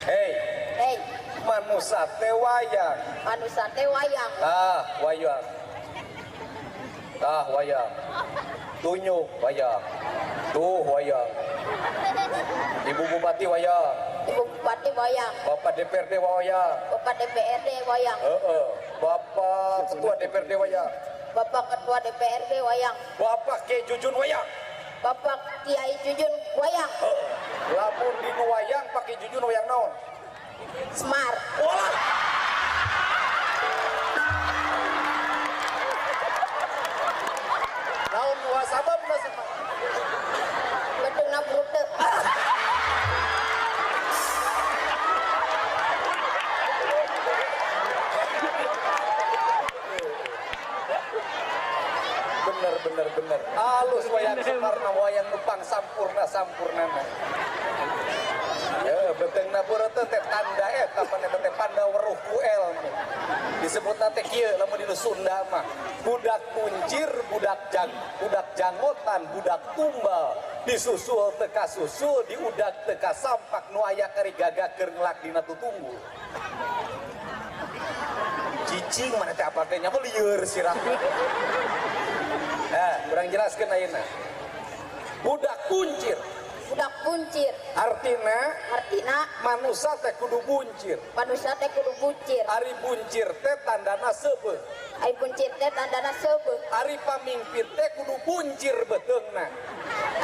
Hei, Hei, manusia teh wayang. manusia teh wayang. Wayang. Wayang. Tunjuk wayang. Tuh wayang. Ibu Bupati wayang. Ibu Bupati wayang. Bapak DPRD wayang. Bapak DPRD wayang. Bapak Ketua DPRD wayang. Bapak Ketua DPRD wayang. Bapak Kiai Jujun wayang. Bapak Kiai Jujun wayang. Lamun dinu wayang pakai Jujun wayang naon? Semar. Olah. Naon wasabab na Semar? Bedungna brute. Bener. Halus wayang Semar na wayang numpang sampurna. Betengna burete teh tanda eta paneta teh panda weruh kuel. Disebutna teh kieu lamun di Sunda mah budak kuncir, budak jangotan, budak tumbal disusul teka susul diudag teka sampak nu aya kari gagakeun ngelak dina tutunggul. Cicing mana teh apa teh nya lieur sirah. Kurang jelaskeun ayeuna. Budak kuncir. Budak kuncir. Artina manusia teh kudu buncir. Manusia teh kudu buncir. Ari buncir teh tandana seubeuh. Ai buncir teh tandana seubeuh. Ari pamimpin teh kudu buncir beteungna.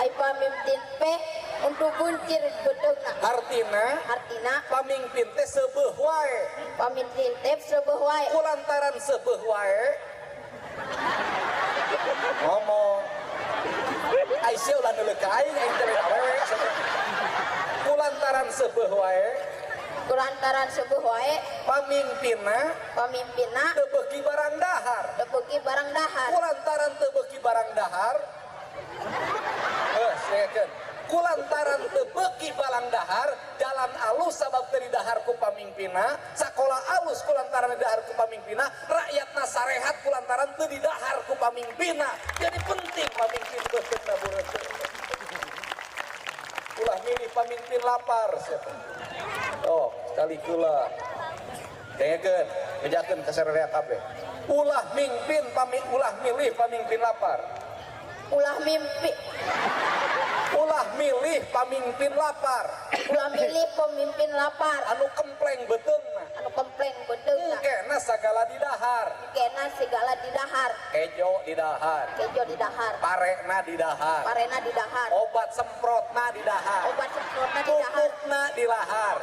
Ai pamimpin teh untuk buncir beteungna. Artina pamimpin teh seubeuh wae. Pamimpin teh seubeuh wae. Kulantaran seubeuh wae ngomong Aisyah ulah neuleuh ka aing teh awewe. Kulantaran seubeuh wae pamimpinna teu beuki barang dahar. Kulantaran teu beuki barang dahar sekeun kulantaran teu beuki barang dahar jalan alus sabab teu didahar ku pamimpinna, sakola alus kulantaran didahar ku pamimpinna, rakyatna sarehat kulantaran teu didahar ku pamimpinna. Jadi penting pamimpin beuteuna bureuteu. Ulah milih pamimpin lapar siapa. Sekali kula dengekeun bejakeun ka sararea kabeh. Ulah milih pamimpin lapar. Ulah milih pamimpin lapar anu kempleng beteungna kena segala didahar kejo didahar parena didahar obat semprotna didahar pupukna dilahar